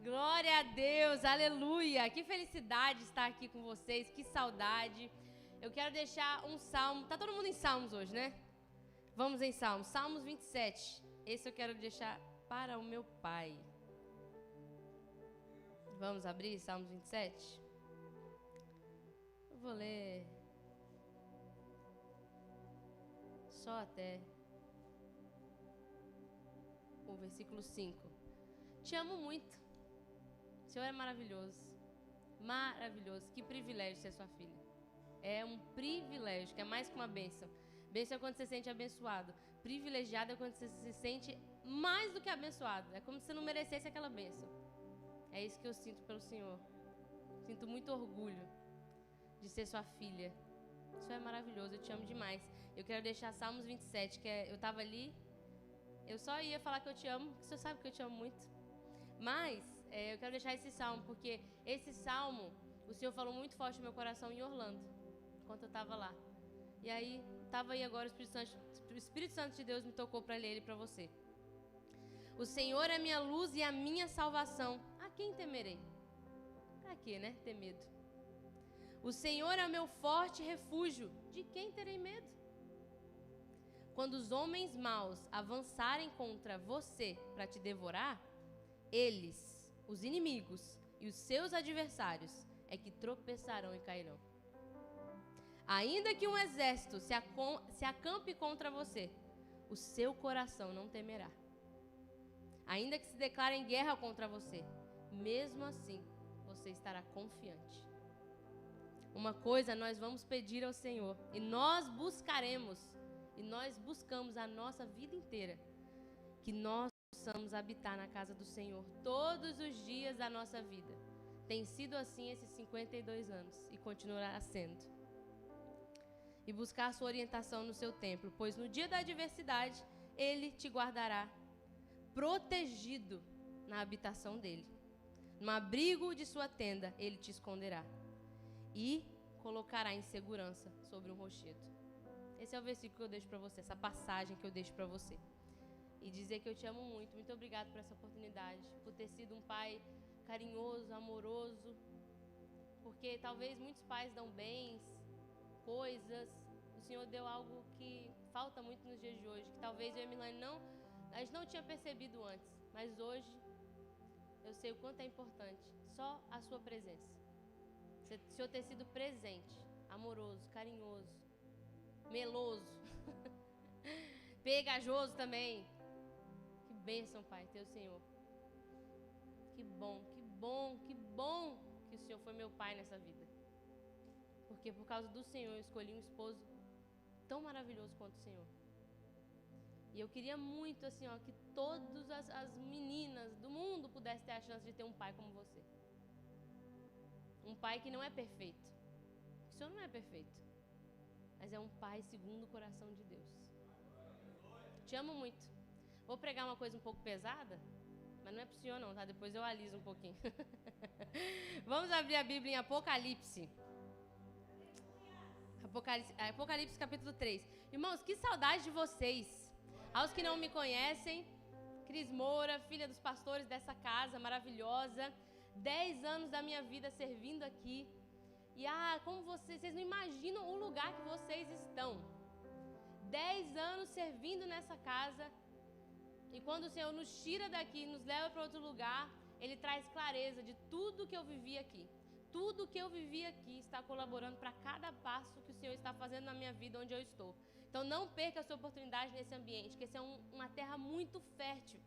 Glória a Deus, aleluia. Que felicidade estar aqui com vocês, que saudade. Eu quero deixar um salmo. Tá todo mundo em salmos hoje, né? Vamos em salmos. Salmos 27. Esse eu quero deixar para o meu pai. Vamos abrir Salmos 27? Eu vou ler só até o versículo 5. Te amo muito. O Senhor é maravilhoso. Maravilhoso. Que privilégio ser sua filha. É um privilégio, que é mais que uma bênção. Bênção é quando você se sente abençoado. Privilegiado é quando você se sente mais do que abençoado. É como se você não merecesse aquela bênção. É isso que eu sinto pelo Senhor. Sinto muito orgulho de ser sua filha. Isso é maravilhoso, eu te amo demais. Eu quero deixar Salmos 27, que eu estava ali, eu só ia falar que eu te amo, porque você sabe que eu te amo muito. Mas eu quero deixar esse salmo, porque esse salmo, o Senhor falou muito forte no meu coração em Orlando, enquanto eu estava lá. E aí, estava aí agora, o Espírito Santo de Deus me tocou para ler ele para você. O Senhor é minha luz e a minha salvação. A quem temerei? Pra quê, né? Ter medo. O Senhor é o meu forte refúgio. De quem terei medo? Quando os homens maus avançarem contra você para te devorar, eles, os inimigos e os seus adversários, é que tropeçarão e cairão. Ainda que um exército se acampe contra você, o seu coração não temerá. Ainda que se declarem guerra contra você, mesmo assim, você estará confiante. Uma coisa nós vamos pedir ao Senhor, e nós buscaremos, e nós buscamos a nossa vida inteira, que nós possamos habitar na casa do Senhor todos os dias da nossa vida. Tem sido assim esses 52 anos, e continuará sendo. E buscar a sua orientação no seu templo, pois no dia da adversidade, Ele te guardará protegido na habitação dele. No abrigo de sua tenda, ele te esconderá e colocará em segurança sobre um rochedo. Esse é o versículo que eu deixo para você, essa passagem que eu deixo para você. E dizer que eu te amo muito. Muito obrigado por essa oportunidade, por ter sido um pai carinhoso, amoroso. Porque talvez muitos pais dão bens, coisas. O Senhor deu algo que falta muito nos dias de hoje, que talvez eu e a Milane a gente não tinha percebido antes, mas hoje eu sei o quanto é importante só a sua presença. O Senhor ter sido presente, amoroso, carinhoso, meloso, pegajoso também. Que bênção, Pai, ter o Senhor. Que bom, que bom, que bom que o Senhor foi meu pai nessa vida. Porque por causa do Senhor eu escolhi um esposo tão maravilhoso quanto o Senhor. E eu queria muito, assim, ó, que todas as meninas do mundo pudessem ter a chance de ter um pai como você. Um pai que não é perfeito. O Senhor não é perfeito. Mas é um pai segundo o coração de Deus. Te amo muito. Vou pregar uma coisa um pouco pesada, mas não é pro Senhor não, tá? Depois eu aliso um pouquinho. Vamos abrir a Bíblia em Apocalipse. Apocalipse capítulo 3. Irmãos, que saudade de vocês. Aos que não me conhecem, Cris Moura, filha dos pastores dessa casa maravilhosa, 10 anos da minha vida servindo aqui. E como vocês não imaginam o lugar que vocês estão. 10 anos servindo nessa casa. E quando o Senhor nos tira daqui, nos leva para outro lugar, Ele traz clareza de tudo que eu vivi aqui. Tudo que eu vivi aqui está colaborando para cada passo que o Senhor está fazendo na minha vida, onde eu estou. Então não perca a sua oportunidade nesse ambiente, que esse é uma terra muito fértil.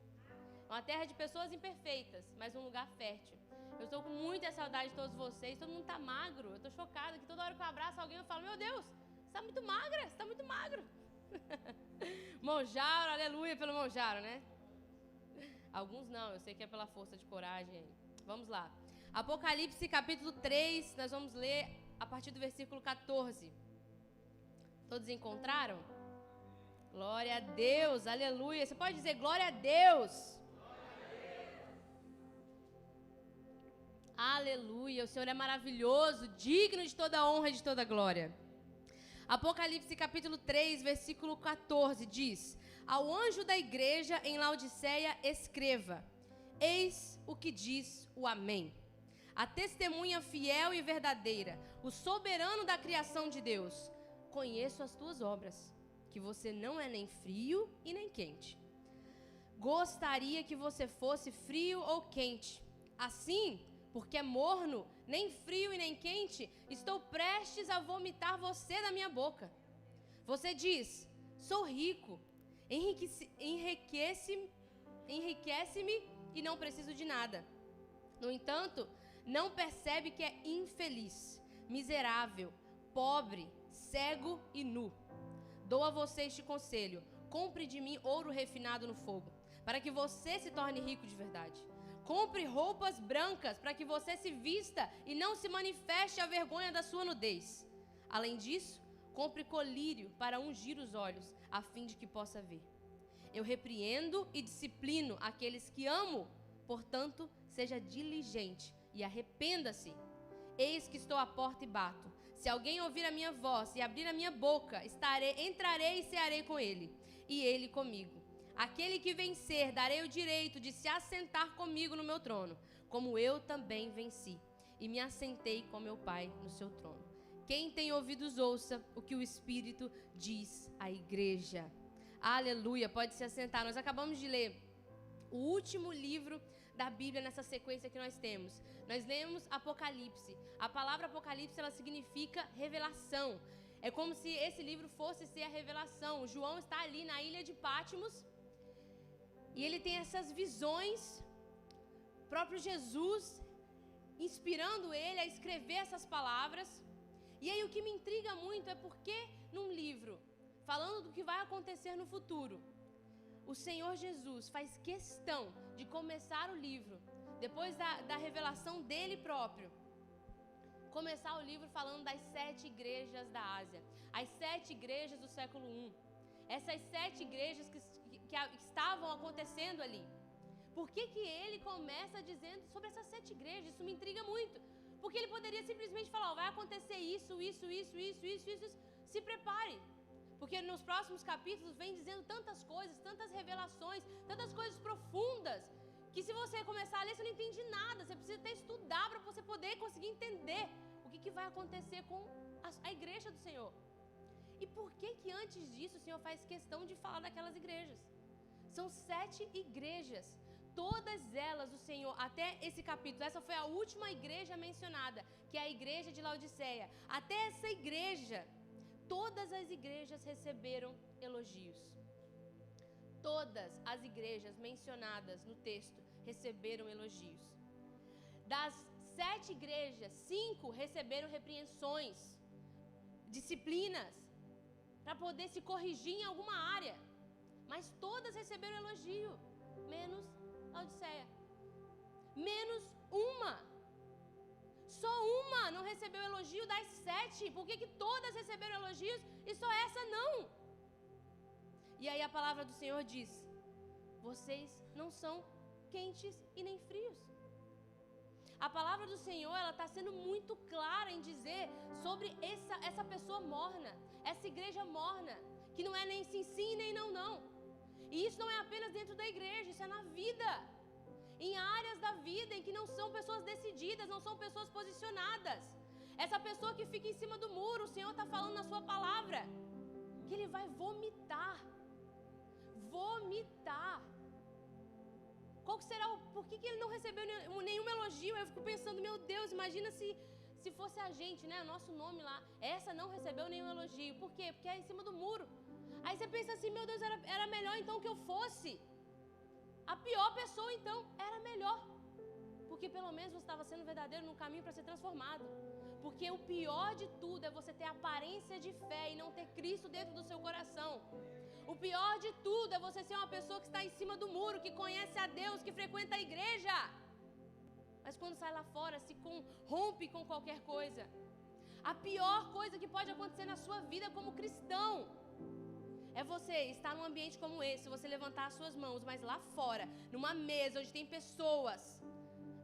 Uma terra de pessoas imperfeitas, mas um lugar fértil. Eu estou com muita saudade de todos vocês. Todo mundo está magro. Eu estou chocada que toda hora que eu abraço alguém eu falo: meu Deus, você está muito magra, você está muito magro. Monjaro, aleluia pelo Monjaro, né? Alguns não, eu sei que é pela força de coragem. Vamos lá. Apocalipse capítulo 3, nós vamos ler a partir do versículo 14. Todos encontraram? Glória a Deus, aleluia. Você pode dizer glória a Deus. Aleluia, o Senhor é maravilhoso, digno de toda honra e de toda glória. Apocalipse capítulo 3, versículo 14 diz: ao anjo da igreja em Laodiceia escreva: Eis o que diz o Amém, a testemunha fiel e verdadeira, o soberano da criação de Deus. Conheço as tuas obras, que você não é nem frio e nem quente. Gostaria que você fosse frio ou quente. Assim, porque é morno, nem frio e nem quente, estou prestes a vomitar você da minha boca. Você diz: sou rico, enriquece-me e não preciso de nada. No entanto, não percebe que é infeliz, miserável, pobre, cego e nu. Dou a você este conselho: compre de mim ouro refinado no fogo, para que você se torne rico de verdade. Compre roupas brancas, para que você se vista e não se manifeste a vergonha da sua nudez. Além disso, compre colírio para ungir os olhos, a fim de que possa ver. Eu repreendo e disciplino aqueles que amo, portanto, seja diligente e arrependa-se. Eis que estou à porta e bato. Se alguém ouvir a minha voz e abrir a minha boca, entrarei e cearei com ele, e ele comigo. Aquele que vencer, darei o direito de se assentar comigo no meu trono, como eu também venci, e me assentei com meu Pai no seu trono. Quem tem ouvidos, ouça o que o Espírito diz à igreja. Aleluia, pode se assentar. Nós acabamos de ler o último livro da Bíblia nessa sequência que nós temos. Nós lemos Apocalipse. A palavra Apocalipse, ela significa revelação. É como se esse livro fosse ser a revelação. O João está ali na ilha de Patmos e ele tem essas visões. O próprio Jesus inspirando ele a escrever essas palavras. E aí o que me intriga muito é porque num livro falando do que vai acontecer no futuro, o Senhor Jesus faz questão de começar o livro, depois da revelação dele próprio, começar o livro falando das 7 igrejas da Ásia, as 7 igrejas do século I. Essas 7 igrejas que estavam acontecendo ali. Por que ele começa dizendo sobre essas 7 igrejas? Isso me intriga muito. Porque ele poderia simplesmente falar: vai acontecer isso. Se prepare. Porque nos próximos capítulos vem dizendo tantas coisas, tantas revelações, tantas coisas profundas, que se você começar a ler, você não entende nada. Você precisa até estudar para você poder conseguir entender o que vai acontecer com a igreja do Senhor. E por que antes disso o Senhor faz questão de falar daquelas igrejas? São 7 igrejas. Todas elas, o Senhor, até esse capítulo, essa foi a última igreja mencionada, que é a igreja de Laodiceia. Até essa igreja, todas as igrejas receberam elogios. Todas as igrejas mencionadas no texto receberam elogios. Das 7 igrejas, 5 receberam repreensões, disciplinas, para poder se corrigir em alguma área. Mas todas receberam elogio, menos Laodiceia. Menos uma. Só uma não recebeu elogio das 7. Por que todas receberam elogios e só essa não? E aí a palavra do Senhor diz: vocês não são quentes e nem frios. A palavra do Senhor, ela está sendo muito clara em dizer sobre essa pessoa morna, essa igreja morna, que não é nem sim nem não. E isso não é apenas dentro da igreja, isso é na vida. Em áreas da vida em que não são pessoas decididas, não são pessoas posicionadas. Essa pessoa que fica em cima do muro, o Senhor está falando na sua palavra que Ele vai vomitar. Vomitar. Qual que será por que ele não recebeu nenhum elogio? Eu fico pensando, meu Deus, imagina se fosse a gente, né? Nosso nome lá. Essa não recebeu nenhum elogio. Por quê? Porque é em cima do muro. Aí você pensa assim, meu Deus, era melhor então que eu fosse a pior pessoa, então era melhor. Porque pelo menos você estava sendo verdadeiro no caminho para ser transformado. Porque o pior de tudo é você ter aparência de fé e não ter Cristo dentro do seu coração. O pior de tudo é você ser uma pessoa que está em cima do muro, que conhece a Deus, que frequenta a igreja, mas quando sai lá fora se corrompe com qualquer coisa. A pior coisa que pode acontecer na sua vida como cristão é você estar num ambiente como esse, você levantar as suas mãos, mas lá fora, numa mesa onde tem pessoas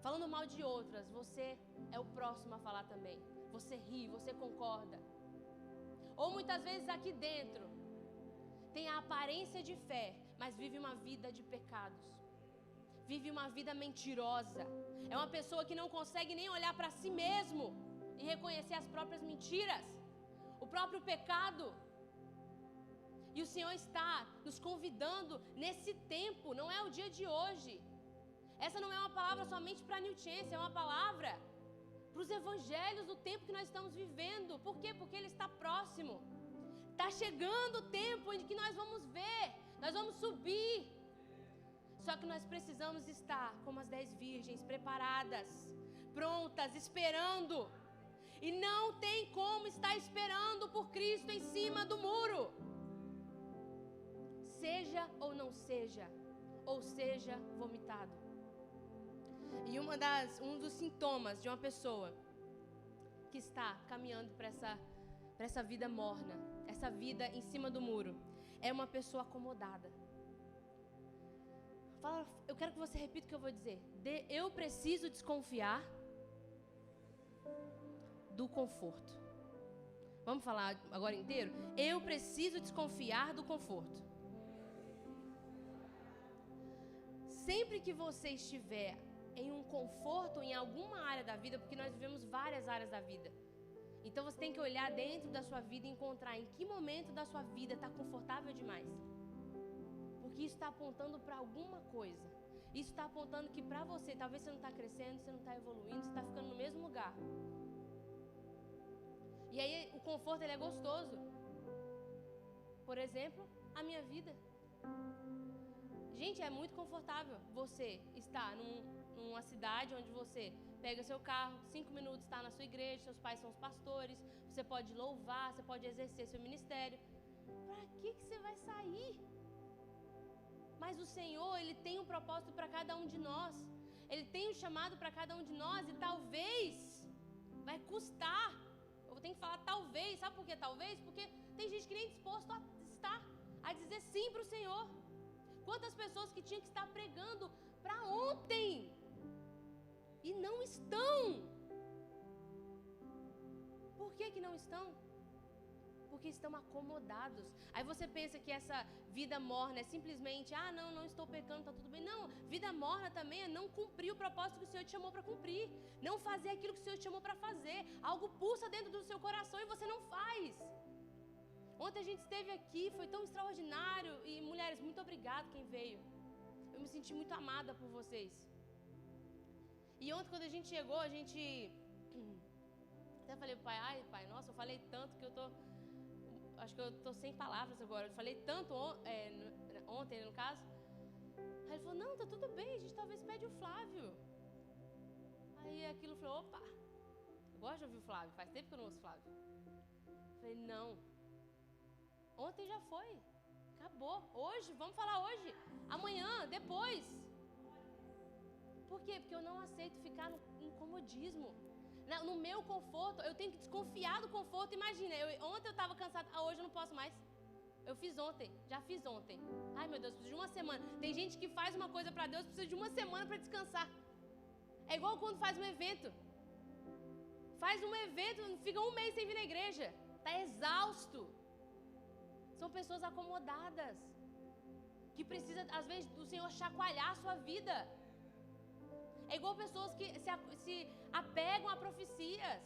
falando mal de outras, você é o próximo a falar também. Você ri, você concorda. Ou muitas vezes aqui dentro tem a aparência de fé, mas vive uma vida de pecados. vive uma vida mentirosa. É uma pessoa que não consegue nem olhar para si mesmo e reconhecer as próprias mentiras, o próprio pecado. E o Senhor está nos convidando nesse tempo, não é o dia de hoje. Essa não é uma palavra somente para a New Chance, é uma palavra para os evangelhos do tempo que nós estamos vivendo. Por quê? Porque ele está próximo. Está chegando o tempo em que nós vamos ver, nós vamos subir. Só que nós precisamos estar como as 10 virgens, preparadas, prontas, esperando. E não tem como estar esperando por Cristo em cima do muro. Seja ou não seja, ou seja vomitado. E um dos sintomas de uma pessoa que está caminhando para essa vida morna, essa vida em cima do muro, é uma pessoa acomodada. Eu quero que você repita o que eu vou dizer. Eu preciso desconfiar do conforto. Vamos falar agora inteiro? Eu preciso desconfiar do conforto. Sempre que você estiver em um conforto em alguma área da vida, porque nós vivemos várias áreas da vida, então você tem que olhar dentro da sua vida e encontrar em que momento da sua vida está confortável demais, porque isso está apontando para alguma coisa. Isso está apontando que para você, talvez você não está crescendo, você não está evoluindo, você está ficando no mesmo lugar. E aí o conforto ele é gostoso. Por exemplo, a minha vida. Gente, é muito confortável você estar numa cidade onde você pega seu carro, 5 minutos está na sua igreja, seus pais são os pastores, você pode louvar, você pode exercer seu ministério. Para que você vai sair? Mas o Senhor, Ele tem um propósito para cada um de nós. Ele tem um chamado para cada um de nós e talvez vai custar. Eu tenho que falar talvez, sabe por que talvez? Porque tem gente que nem disposto a estar, a dizer sim para o Senhor. Quantas pessoas que tinham que estar pregando para ontem e não estão? Por que não estão? Porque estão acomodados. Aí você pensa que essa vida morna é simplesmente, não estou pecando, tá tudo bem. Não, vida morna também é não cumprir o propósito que o Senhor te chamou para cumprir. Não fazer aquilo que o Senhor te chamou para fazer. Algo pulsa dentro do seu coração e você não faz. Ontem a gente esteve aqui, foi tão extraordinário. E mulheres, muito obrigada quem veio. Eu me senti muito amada por vocês. E ontem quando a gente chegou, a gente... Até falei pro pai, pai, nossa, eu falei tanto que eu tô... Acho que eu tô sem palavras agora. Eu falei tanto ontem, no caso. Aí ele falou, não, tá tudo bem, a gente talvez pede o Flávio. Aí aquilo falou, opa, eu gosto de ouvir o Flávio, faz tempo que eu não ouço o Flávio. Eu falei, não. Ontem já foi, acabou. Hoje, vamos falar hoje, amanhã, depois. Por quê? Porque eu não aceito ficar no comodismo. No meu conforto, eu tenho que desconfiar do conforto. Imagina, ontem eu estava cansada, hoje eu não posso mais. Eu fiz ontem, já fiz ontem. Ai meu Deus, preciso de uma semana. Tem gente que faz uma coisa para Deus, precisa de uma semana para descansar. É igual quando faz um evento. Faz um evento, fica um mês sem vir na igreja. Está exausto. São pessoas acomodadas, que precisam, às vezes, do Senhor chacoalhar a sua vida. É igual pessoas que se apegam a profecias.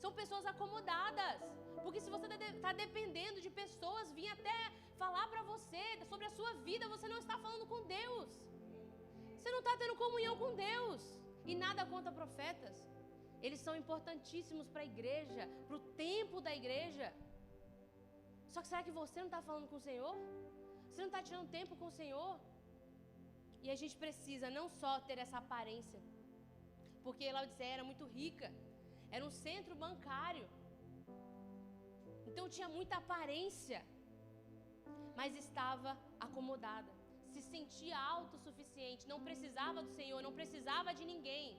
São pessoas acomodadas. Porque se você está dependendo de pessoas vir até falar para você sobre a sua vida, você não está falando com Deus. Você não está tendo comunhão com Deus. E nada contra profetas. Eles são importantíssimos para a igreja, para o tempo da igreja. Só que será que você não está falando com o Senhor? Você não está tirando tempo com o Senhor? E a gente precisa não só ter essa aparência, porque Laodiceia era muito rica, era um centro bancário, então tinha muita aparência, mas estava acomodada, se sentia autossuficiente, não precisava do Senhor, não precisava de ninguém,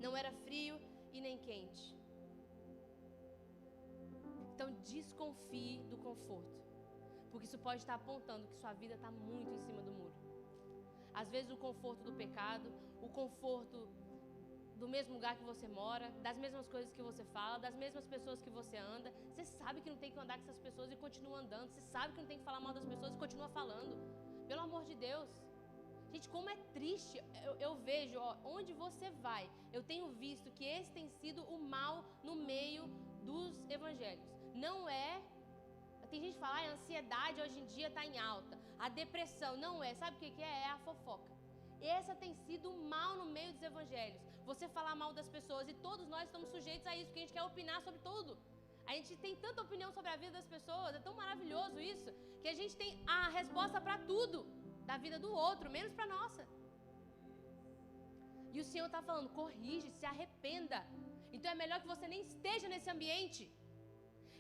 não era frio e nem quente. Então desconfie do conforto, porque isso pode estar apontando que sua vida está muito em cima do muro. Às vezes o conforto do pecado, o conforto do mesmo lugar que você mora, das mesmas coisas que você fala, das mesmas pessoas que você anda. Você sabe que não tem que andar com essas pessoas e continua andando. Você sabe que não tem que falar mal das pessoas e continua falando. Pelo amor de Deus. Gente, como é triste. Eu vejo, ó, onde você vai, eu tenho visto que esse tem sido o mal no meio dos evangelhos. Não é... Tem gente que fala, a ansiedade hoje em dia está em alta. A depressão, não é. Sabe o que é? É a fofoca. Essa tem sido o mal no meio dos evangelhos. Você falar mal das pessoas, e todos nós estamos sujeitos a isso, porque a gente quer opinar sobre tudo. A gente tem tanta opinião sobre a vida das pessoas, é tão maravilhoso isso, que a gente tem a resposta para tudo, da vida do outro, menos para a nossa. E o Senhor está falando, corrige, se arrependa. Então é melhor que você nem esteja nesse ambiente.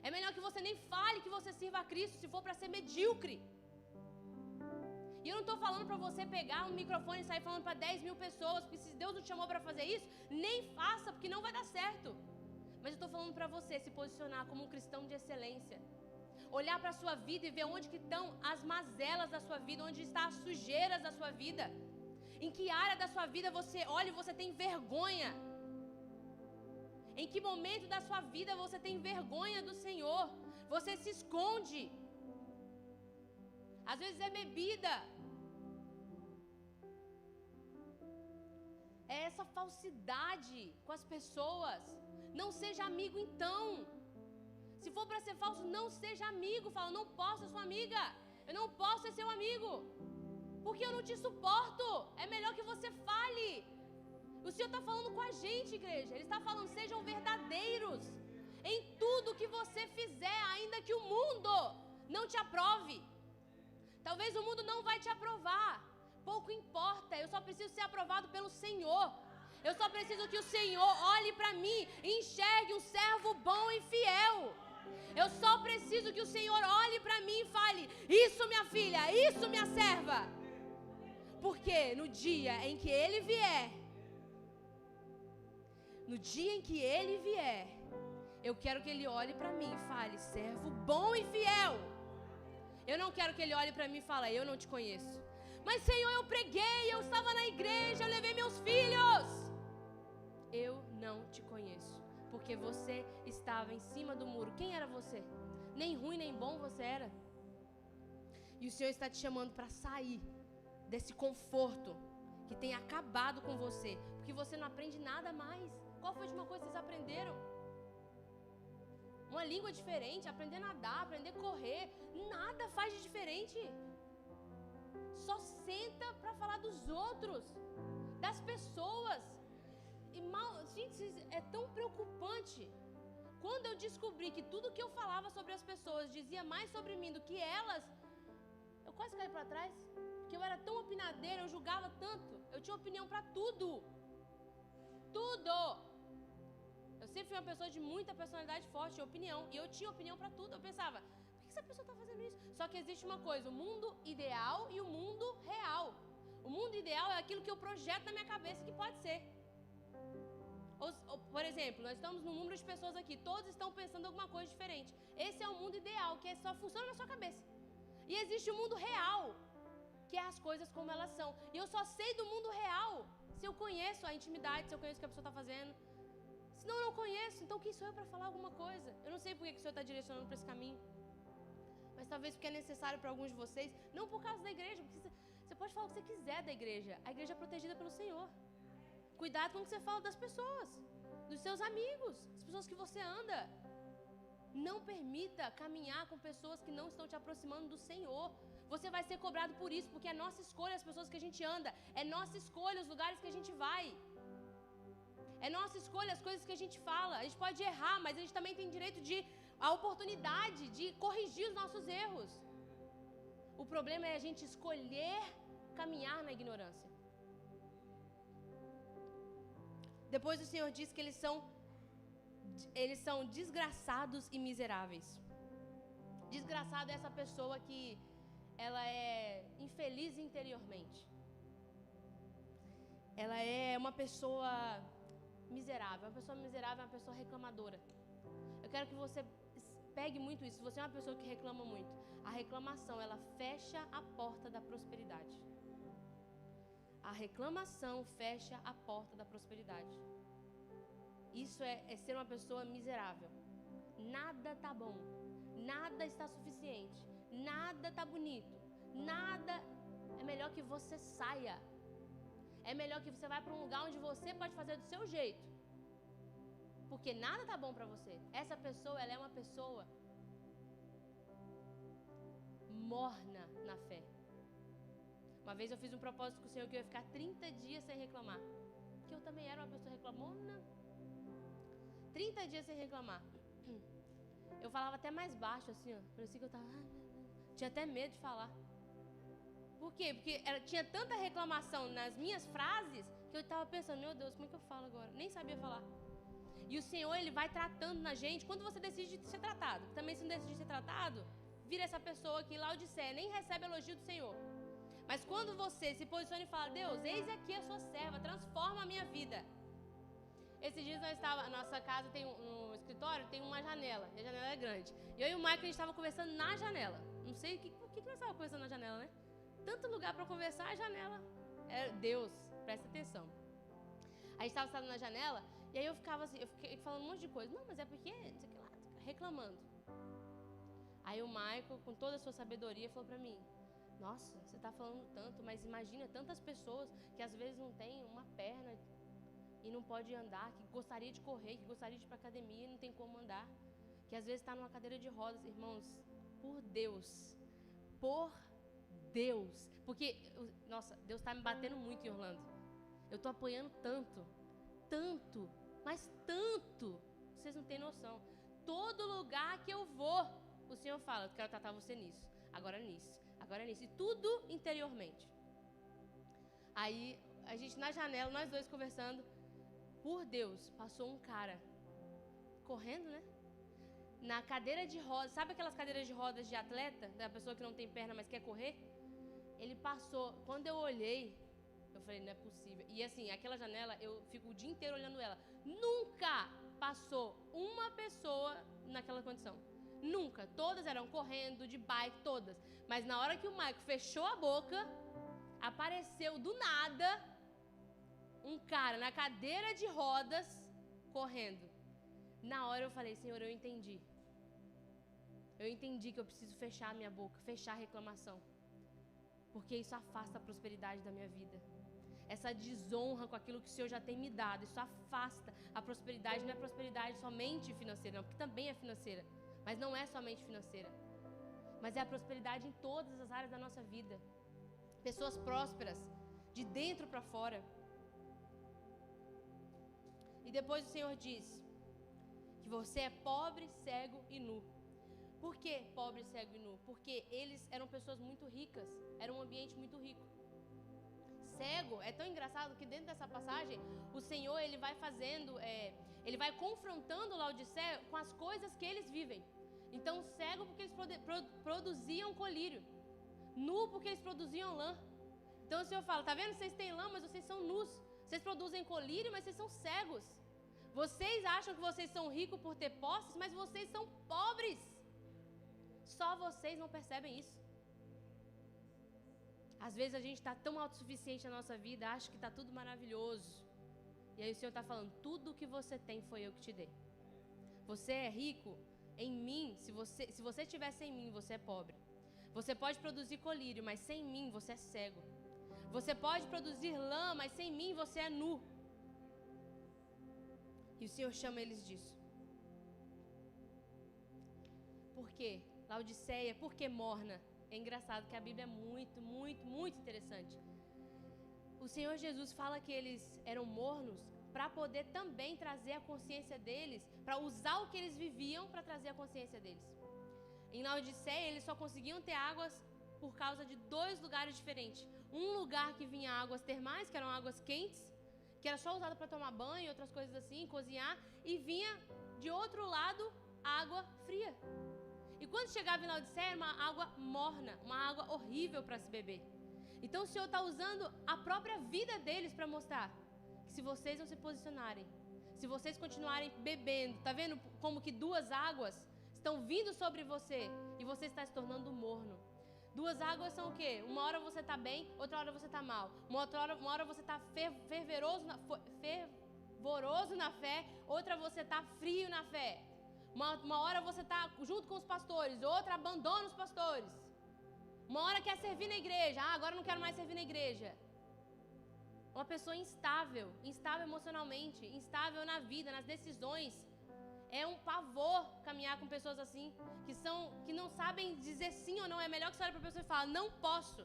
É melhor que você nem fale que você sirva a Cristo, se for para ser medíocre. E eu não estou falando para você pegar um microfone e sair falando para 10 mil pessoas, porque se Deus não te chamou para fazer isso, nem faça, porque não vai dar certo. Mas eu estou falando para você se posicionar como um cristão de excelência. Olhar para a sua vida e ver onde que estão as mazelas da sua vida, onde estão as sujeiras da sua vida. Em que área da sua vida você olha e você tem vergonha. Em que momento da sua vida você tem vergonha do Senhor? Você se esconde. Às vezes é bebida. É essa falsidade com as pessoas. Não seja amigo então. Se for para ser falso, não seja amigo. Fala, não posso ser sua amiga. Eu não posso ser seu amigo. Porque eu não te suporto. É melhor que você fale. O Senhor está falando com a gente, igreja. Ele está falando, sejam verdadeiros em tudo que você fizer, ainda que o mundo não te aprove. Talvez o mundo não vai te aprovar. Pouco importa, eu só preciso ser aprovado pelo Senhor. Eu só preciso que o Senhor olhe para mim e enxergue um servo bom e fiel. Eu só preciso que o Senhor olhe para mim e fale, isso minha filha, isso minha serva. Porque no dia em que Ele vier, no dia em que Ele vier, eu quero que Ele olhe para mim e fale, servo bom e fiel. Eu não quero que Ele olhe para mim e fale, eu não te conheço. Mas Senhor, eu preguei, eu estava na igreja, eu levei meus filhos. Eu não te conheço, porque você estava em cima do muro. Quem era você? Nem ruim, nem bom você era. E o Senhor está te chamando para sair desse conforto que tem acabado com você, porque você não aprende nada mais. Qual foi a última coisa que vocês aprenderam? Uma língua diferente, aprender a nadar, aprender a correr. Nada faz de diferente. Só senta para falar dos outros, das pessoas. E gente, é tão preocupante. Quando eu descobri que tudo que eu falava sobre as pessoas dizia mais sobre mim do que elas, eu quase caí para trás. Porque eu era tão opinadeira, eu julgava tanto. Eu tinha opinião para tudo. Tudo. Eu sempre fui uma pessoa de muita personalidade forte, opinião. E eu tinha opinião para tudo. Eu pensava, por que essa pessoa está fazendo isso? Só que existe uma coisa, o mundo ideal e o mundo real. O mundo ideal é aquilo que eu projeto na minha cabeça que pode ser. Por exemplo, nós estamos num número de pessoas aqui, todos estão pensando alguma coisa diferente. Esse é o mundo ideal, que só funciona na sua cabeça. E existe o mundo real, que é as coisas como elas são. E eu só sei do mundo real se eu conheço a intimidade, se eu conheço o que a pessoa está fazendo. Senão eu não conheço, então quem sou eu para falar alguma coisa? Eu não sei por que o Senhor está direcionando para esse caminho. Mas talvez porque é necessário para alguns de vocês, não por causa da igreja, porque você pode falar o que você quiser da igreja. A igreja é protegida pelo Senhor. Cuidado com o que você fala das pessoas, dos seus amigos, das pessoas que você anda. Não permita caminhar com pessoas que não estão te aproximando do Senhor. Você vai ser cobrado por isso, porque é nossa escolha as pessoas que a gente anda, é nossa escolha os lugares que a gente vai. É nossa escolha as coisas que a gente fala. A gente pode errar, mas a gente também tem direito a oportunidade de corrigir os nossos erros. O problema é a gente escolher caminhar na ignorância. Depois o Senhor diz que eles são desgraçados e miseráveis. Desgraçado é essa pessoa que ela é infeliz interiormente. Ela é uma pessoa miserável. Uma pessoa miserável é uma pessoa reclamadora. Eu quero que você pegue muito isso. Se você é uma pessoa que reclama muito, a reclamação, ela fecha a porta da prosperidade. A reclamação fecha a porta da prosperidade. Isso é ser uma pessoa miserável. Nada tá bom. Nada está suficiente. Nada tá bonito. Nada é melhor que você saia. É melhor que você vá para um lugar onde você pode fazer do seu jeito. Porque nada tá bom para você. Essa pessoa, ela é uma pessoa morna na fé. Uma vez eu fiz um propósito com o Senhor que eu ia ficar 30 dias sem reclamar. Que eu também era uma pessoa reclamona. 30 dias sem reclamar. Eu falava até mais baixo, assim, ó. Parecia que eu tava... Tinha até medo de falar. Por quê? Porque tinha tanta reclamação nas minhas frases que eu tava pensando, meu Deus, como é que eu falo agora? Nem sabia falar. E o Senhor, Ele vai tratando na gente quando você decide ser tratado. Também se não decide ser tratado, vira essa pessoa que Laodiceia nem recebe elogio do Senhor. Mas quando você se posiciona e fala, Deus, eis aqui a sua serva, transforma a minha vida. Esses dias nós estávamos, a nossa casa tem no escritório tem uma janela, e a janela é grande. E eu e o Michael, a gente estava conversando na janela. Não sei por que nós estávamos conversando na janela, né? Tanto lugar para conversar, a janela. É Deus, presta atenção. A gente estava sentado na janela, e aí eu ficava assim, eu fiquei falando um monte de coisa. Não, mas é porque, não sei o que lá, reclamando. Aí o Michael, com toda a sua sabedoria, falou para mim, nossa, você está falando tanto, mas imagina tantas pessoas que às vezes não tem uma perna e não pode andar, que gostaria de correr, que gostaria de ir para a academia e não tem como andar, que às vezes está numa cadeira de rodas. Irmãos, por Deus, porque, nossa, Deus está me batendo muito em Orlando. Eu estou apoiando tanto, mas tanto, vocês não têm noção. Todo lugar que eu vou, o Senhor fala, eu quero tratar você nisso, agora nisso, e tudo interiormente. Aí, a gente na janela, nós dois conversando, por Deus, passou um cara, correndo, né? Na cadeira de rodas, sabe aquelas cadeiras de rodas de atleta, da pessoa que não tem perna, mas quer correr? Ele passou, quando eu olhei, eu falei, não é possível. E assim, aquela janela, eu fico o dia inteiro olhando ela. Nunca passou uma pessoa naquela condição. Nunca. Todas eram correndo, de bike, todas. Mas na hora que o Michael fechou a boca, apareceu do nada um cara na cadeira de rodas, correndo. Na hora eu falei, Senhor, eu entendi. Eu entendi que eu preciso fechar a minha boca, fechar a reclamação. Porque isso afasta a prosperidade da minha vida. Essa desonra com aquilo que o Senhor já tem me dado, isso afasta a prosperidade. Não é prosperidade somente financeira, não, porque também é financeira. Mas não é somente financeira. Mas é a prosperidade em todas as áreas da nossa vida. Pessoas prósperas, de dentro para fora. E depois o Senhor diz que você é pobre, cego e nu. Por que pobre, cego e nu? Porque eles eram pessoas muito ricas, era um ambiente muito rico. Cego, é tão engraçado que dentro dessa passagem, o Senhor, ele vai fazendo, ele vai confrontando Laodiceia com as coisas que eles vivem. Então, cego porque eles produziam colírio, nu porque eles produziam lã. Então o Senhor fala, tá vendo? Vocês têm lã, mas vocês são nus. Vocês produzem colírio, mas vocês são cegos. Vocês acham que vocês são ricos por ter posses, mas vocês são pobres. Só vocês não percebem isso. Às vezes a gente está tão autossuficiente na nossa vida, acha que está tudo maravilhoso. E aí o Senhor está falando, tudo que você tem foi eu que te dei. Você é rico em mim, se você estivesse em mim, você é pobre. Você pode produzir colírio, mas sem mim você é cego. Você pode produzir lã, mas sem mim você é nu. E o Senhor chama eles disso. Por quê? Laodiceia, por que morna? É engraçado que a Bíblia é muito interessante. O Senhor Jesus fala que eles eram mornos para poder também trazer a consciência deles, para usar o que eles viviam para trazer a consciência deles. Em Laodiceia, eles só conseguiam ter águas por causa de 2 lugares diferentes. Um lugar que vinha águas termais, que eram águas quentes, que era só usada para tomar banho e outras coisas assim, cozinhar, e vinha de outro lado água fria. E quando chegava em Laodiceia, era uma água morna, uma água horrível para se beber. Então o Senhor está usando a própria vida deles para mostrar que se vocês não se posicionarem, se vocês continuarem bebendo, tá vendo como que 2 águas estão vindo sobre você e você está se tornando morno. 2 águas são o quê? Uma hora você está bem, outra hora você está mal. Uma hora você está fervoroso na fé, outra você está frio na fé. Uma hora você está junto com os pastores, outra abandona os pastores. Uma hora quer servir na igreja. Agora não quero mais servir na igreja. Uma pessoa instável emocionalmente, instável na vida, nas decisões. É um pavor caminhar com pessoas assim, que não sabem dizer sim ou não. É melhor que você olhe para a pessoa e fala, não posso.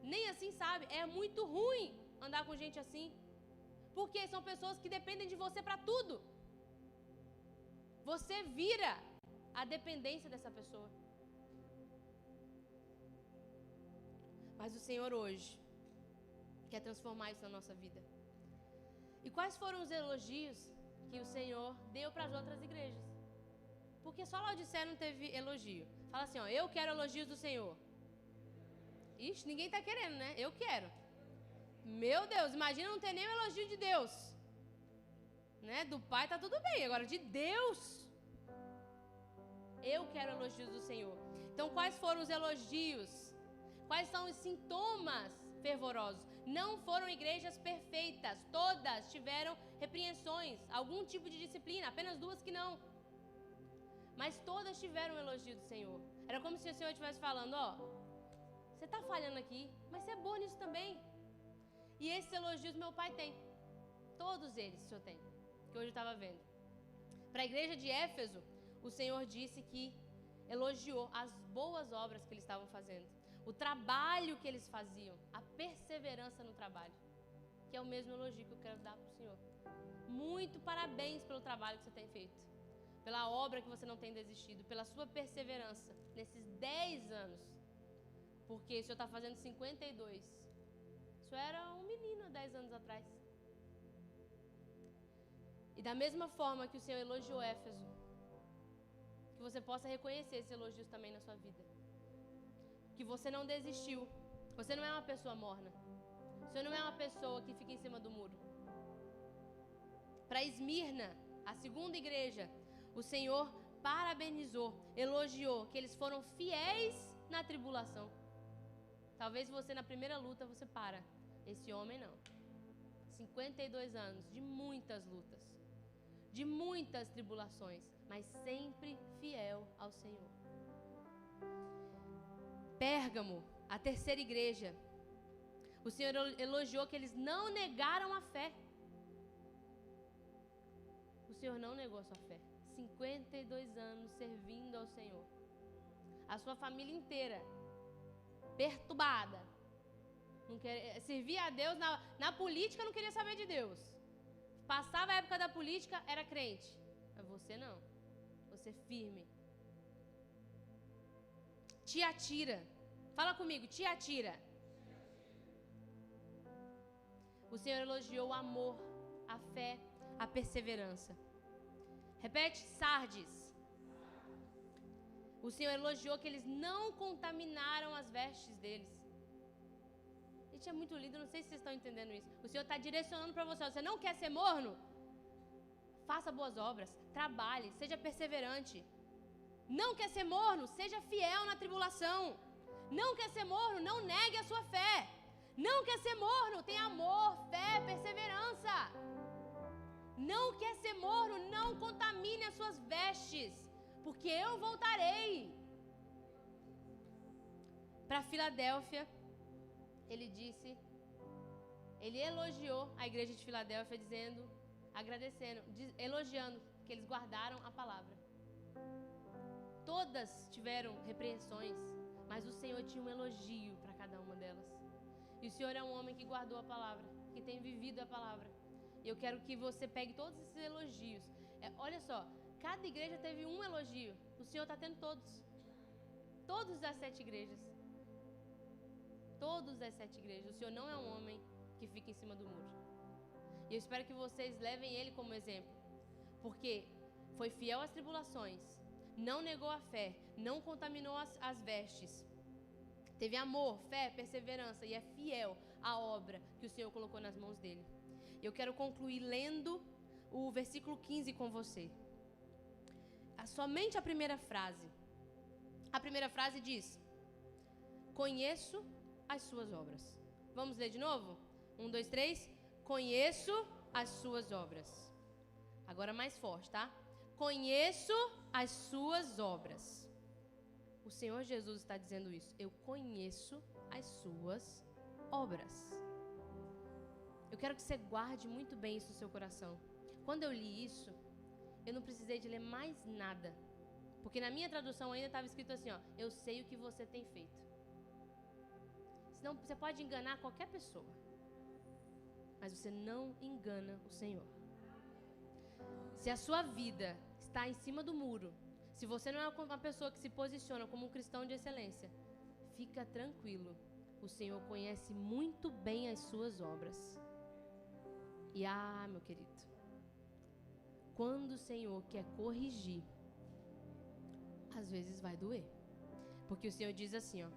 Nem assim sabe. É muito ruim andar com gente assim. Porque são pessoas que dependem de você para tudo. Você vira a dependência dessa pessoa. Mas o Senhor hoje quer transformar isso na nossa vida. E quais foram os elogios que o Senhor deu para as outras igrejas? Porque só Laodiceia não teve elogio. Fala assim, ó, eu quero elogios do Senhor. Ixi, ninguém está querendo, né? Eu quero. Meu Deus, imagina não ter nem o elogio de Deus. Né? Do Pai tá tudo bem, agora de Deus. Eu quero elogios do Senhor. Então, quais foram os elogios? Quais são os sintomas fervorosos? Não foram igrejas perfeitas. Todas tiveram repreensões, algum tipo de disciplina, apenas 2 que não. Mas todas tiveram o elogio do Senhor. Era como se o Senhor estivesse falando, ó, você está falhando aqui, mas você é bom nisso também. E esses elogios meu pai tem. Todos eles o Senhor tem, que hoje eu estava vendo. Para a igreja de Éfeso, o Senhor disse que elogiou as boas obras que eles estavam fazendo. O trabalho que eles faziam, a perseverança no trabalho, que é o mesmo elogio que eu quero dar para o Senhor. Muito parabéns pelo trabalho que você tem feito, pela obra que você não tem desistido, pela sua perseverança nesses 10 anos, porque o Senhor está fazendo 52. Isso era um menino há 10 anos atrás. E da mesma forma que o Senhor elogiou Éfeso, que você possa reconhecer esses elogios também na sua vida. Que você não desistiu. Você não é uma pessoa morna. Você não é uma pessoa que fica em cima do muro. Para Esmirna, a segunda igreja, o Senhor parabenizou, elogiou que eles foram fiéis na tribulação. Talvez você na primeira luta você para. Esse homem não. 52 anos de muitas lutas, de muitas tribulações, mas sempre fiel ao Senhor. Pérgamo, a terceira igreja, o Senhor elogiou que eles não negaram a fé. O Senhor não negou a sua fé. 52 anos servindo ao Senhor. A sua família inteira perturbada. Não quer, servia a Deus na política, não queria saber de Deus. Passava a época da política, era crente. Mas você não. Você firme. Tiatira. Fala comigo, Tiatira. O Senhor elogiou o amor, a fé, a perseverança. Repete, Sardes. O Senhor elogiou que eles não contaminaram as vestes deles. Gente, é muito lindo, não sei se vocês estão entendendo isso. O Senhor está direcionando para você. Você não quer ser morno? Faça boas obras, trabalhe, seja perseverante. Não quer ser morno? Seja fiel na tribulação. Não quer ser morno? Não negue a sua fé. Não quer ser morno? Tem amor, fé, perseverança. Não quer ser morno? Não contamine as suas vestes, porque eu voltarei. Para Filadélfia, ele elogiou a igreja de Filadélfia, dizendo, agradecendo, elogiando que eles guardaram a palavra. Todas tiveram repreensões, mas o Senhor tinha um elogio para cada uma delas. E o Senhor é um homem que guardou a palavra, que tem vivido a palavra. E eu quero que você pegue todos esses elogios. Olha só, cada igreja teve um elogio. O Senhor está tendo todos. Todos as 7 igrejas. Todos as 7 igrejas. O Senhor não é um homem que fica em cima do muro. E eu espero que vocês levem ele como exemplo. Porque foi fiel às tribulações, não negou a fé, não contaminou as vestes. Teve amor, fé, perseverança e é fiel à obra que o Senhor colocou nas mãos dele. Eu quero concluir lendo o versículo 15 com você. Somente a primeira frase. A primeira frase diz: conheço as suas obras. Vamos ler de novo? 1, 2, 3. Conheço as suas obras. Agora mais forte, tá? Conheço as suas obras. O Senhor Jesus está dizendo isso. Eu conheço as suas obras. Eu quero que você guarde muito bem isso no seu coração. Quando eu li isso, eu não precisei de ler mais nada. Porque na minha tradução ainda estava escrito assim, ó, eu sei o que você tem feito. Senão você pode enganar qualquer pessoa. Mas você não engana o Senhor. Se a sua vida está em cima do muro, se você não é uma pessoa que se posiciona como um cristão de excelência, fica tranquilo. O Senhor conhece muito bem as suas obras. E meu querido, quando o Senhor quer corrigir, às vezes vai doer. Porque o Senhor diz assim, ó,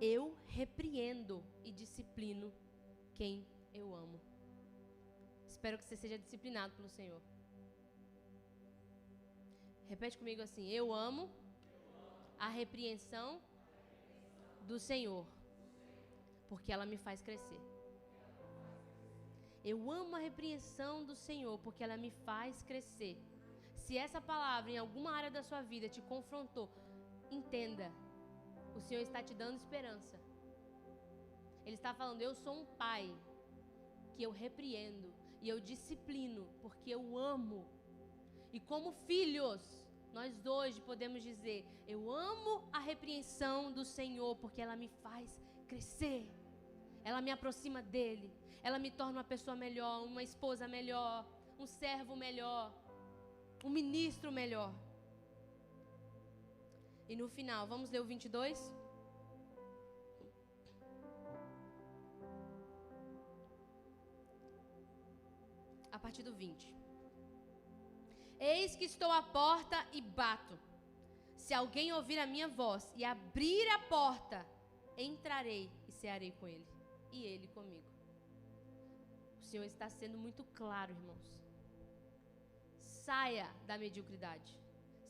eu repreendo e disciplino quem eu amo. Espero que você seja disciplinado pelo Senhor. Repete comigo assim, eu amo a repreensão do Senhor, porque ela me faz crescer. Eu amo a repreensão do Senhor, porque ela me faz crescer. Se essa palavra em alguma área da sua vida te confrontou, entenda, o Senhor está te dando esperança. Ele está falando, eu sou um pai que eu repreendo e eu disciplino, porque eu amo. E como filhos, nós hoje podemos dizer, eu amo a repreensão do Senhor, porque ela me faz crescer. Ela me aproxima dele. Ela me torna uma pessoa melhor, uma esposa melhor, um servo melhor, um ministro melhor. E no final, vamos ler o 22? A partir do 20. Eis que estou à porta e bato. Se alguém ouvir a minha voz e abrir a porta, entrarei e cearei com ele, e ele comigo. O Senhor está sendo muito claro, irmãos. Saia da mediocridade.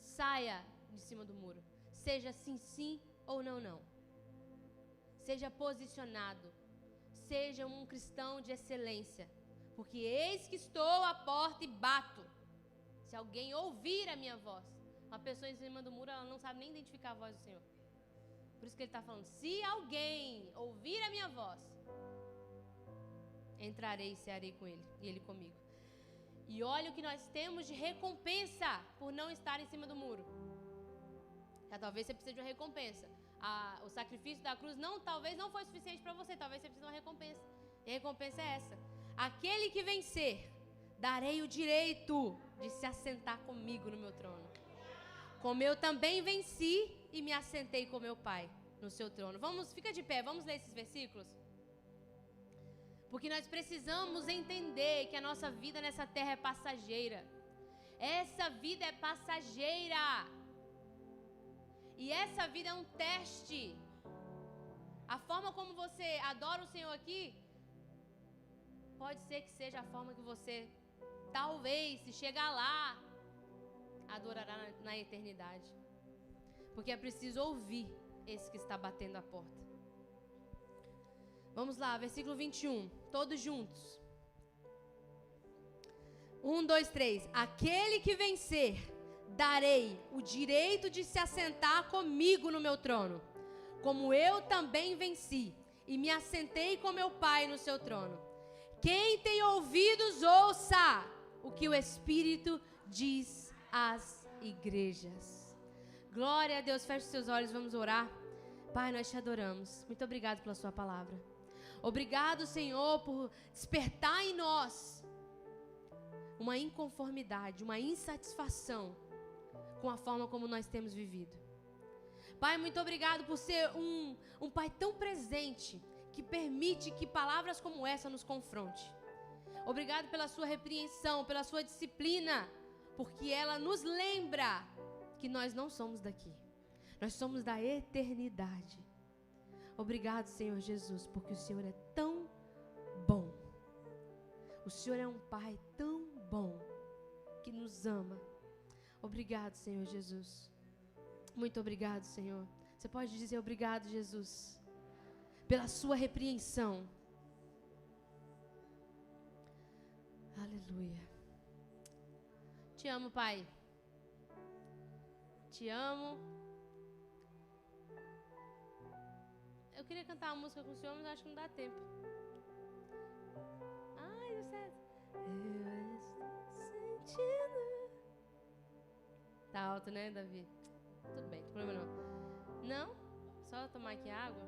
Saia de cima do muro. Seja sim, sim ou não, não. Seja posicionado. Seja um cristão de excelência. Porque eis que estou à porta e bato. Se alguém ouvir a minha voz. Uma pessoa em cima do muro, ela não sabe nem identificar a voz do Senhor. Por isso que ele está falando, se alguém ouvir a minha voz, entrarei e cearei com ele, e ele comigo. E olha o que nós temos de recompensa por não estar em cima do muro. Já talvez você precise de uma recompensa. O sacrifício da cruz talvez não foi suficiente para você, talvez você precise de uma recompensa. E a recompensa é essa. Aquele que vencer, darei o direito de se assentar comigo no meu trono. Como eu também venci e me assentei com meu Pai no seu trono. Fica de pé, vamos ler esses versículos? Porque nós precisamos entender que a nossa vida nessa terra é passageira. Essa vida é passageira. E essa vida é um teste. A forma como você adora o Senhor aqui, pode ser que seja a forma que você, talvez, se chegar lá, adorará na eternidade. Porque é preciso ouvir esse que está batendo a porta. Vamos lá, versículo 21. Todos juntos. 1, 2, 3. Aquele que vencer, darei o direito de se assentar comigo no meu trono, como eu também venci e me assentei com meu Pai no seu trono. Quem tem ouvidos, ouça o que o Espírito diz às igrejas. Glória a Deus, feche seus olhos, vamos orar. Pai, nós te adoramos. Muito obrigado pela sua palavra. Obrigado, Senhor, por despertar em nós uma inconformidade, uma insatisfação com a forma como nós temos vivido. Pai, muito obrigado por ser um Pai tão presente, que permite que palavras como essa nos confronte. Obrigado pela sua repreensão, pela sua disciplina, porque ela nos lembra que nós não somos daqui. Nós somos da eternidade. Obrigado, Senhor Jesus, porque o Senhor é tão bom. O Senhor é um Pai tão bom, que nos ama. Obrigado, Senhor Jesus. Muito obrigado, Senhor. Você pode dizer obrigado, Jesus, pela sua repreensão. Aleluia. Te amo, Pai. Te amo. Eu queria cantar uma música com o Senhor, mas acho que não dá tempo. Ai, deu certo. Eu estou sentindo. Tá alto, né, Davi? Tudo bem, não tem problema não. Não? Só tomar aqui água?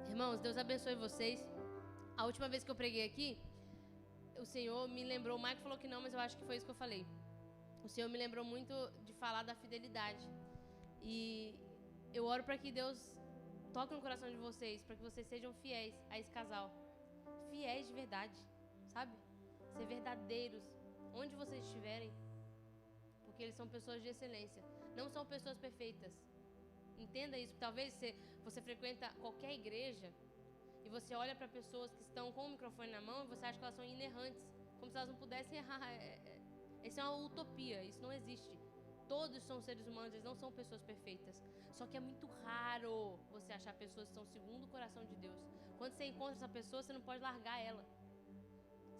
Irmãos, Deus abençoe vocês. A última vez que eu preguei aqui, o Senhor me lembrou, o Mike falou que não, mas eu acho que foi isso que eu falei. O Senhor me lembrou muito de falar da fidelidade. E eu oro para que Deus toque no coração de vocês, para que vocês sejam fiéis a esse casal. Fiéis de verdade, sabe? Ser verdadeiros, onde vocês estiverem. Porque eles são pessoas de excelência. Não são pessoas perfeitas. Entenda isso. Talvez você frequenta qualquer igreja e você olha para pessoas que estão com o microfone na mão e você acha que elas são inerrantes, como se elas não pudessem errar. Isso é uma utopia, isso não existe. Todos são seres humanos, eles não são pessoas perfeitas. Só que é muito raro você achar pessoas que são segundo o coração de Deus. Quando você encontra essa pessoa, você não pode largar ela.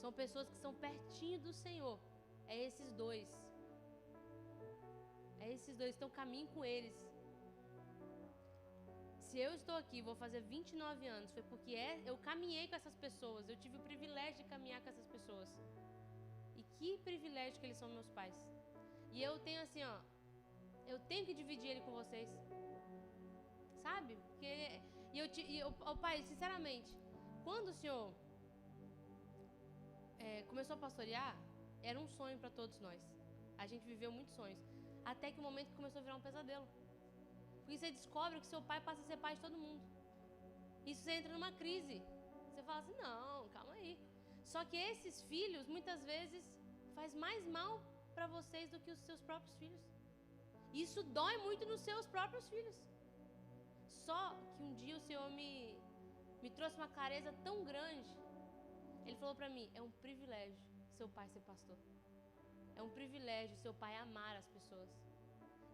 São pessoas que são pertinho do Senhor. É esses dois. É esses dois, então caminhe com eles. Se eu estou aqui, vou fazer 29 anos, foi porque eu caminhei com essas pessoas, eu tive o privilégio de caminhar com essas pessoas. E que privilégio que eles são meus pais. E eu tenho assim, ó, eu tenho que dividir ele com vocês. Sabe? Porque, pai, sinceramente, quando o Senhor começou a pastorear, era um sonho para todos nós. A gente viveu muitos sonhos. Até que o momento que começou a virar um pesadelo. Porque você descobre que seu pai passa a ser pai de todo mundo. Isso você entra numa crise. Você fala assim, não, calma aí. Só que esses filhos, muitas vezes, faz mais mal para vocês do que os seus próprios filhos. Isso dói muito nos seus próprios filhos. Só que um dia o Senhor me trouxe uma clareza tão grande. Ele falou para mim, é um privilégio seu pai ser pastor. É um privilégio seu pai amar as pessoas.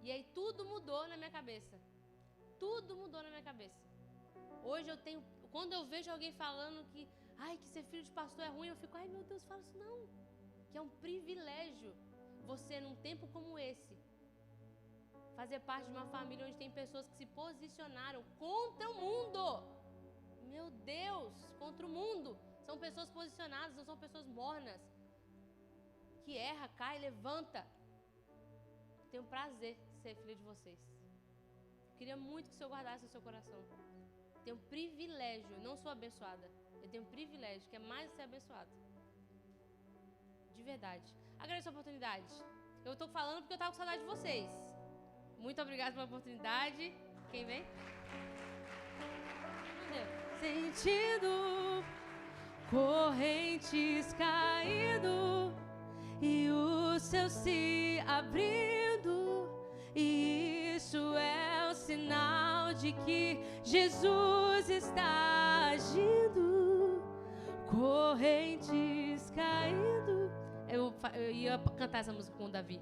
E aí tudo mudou na minha cabeça. Tudo mudou na minha cabeça. Hoje eu tenho... Quando eu vejo alguém falando que ser filho de pastor é ruim, eu fico, ai meu Deus, fala isso não. Que é um privilégio você, num tempo como esse, fazer parte de uma família onde tem pessoas que se posicionaram contra o mundo. Meu Deus, contra o mundo. São pessoas posicionadas, não são pessoas mornas. Que erra, cai, levanta. Tenho prazer de ser filha de vocês. Queria muito que o Senhor guardasse no seu coração. Tenho privilégio, não sou abençoada. Eu tenho privilégio, que é mais ser abençoada. De verdade. Agradeço a oportunidade. Eu estou falando porque eu estava com saudade de vocês. Muito obrigada pela oportunidade. Quem vem? Sentindo correntes caindo e o céu se abrindo, e isso é o sinal de que Jesus está agindo. Correntes caindo. Eu ia cantar essa música com o Davi.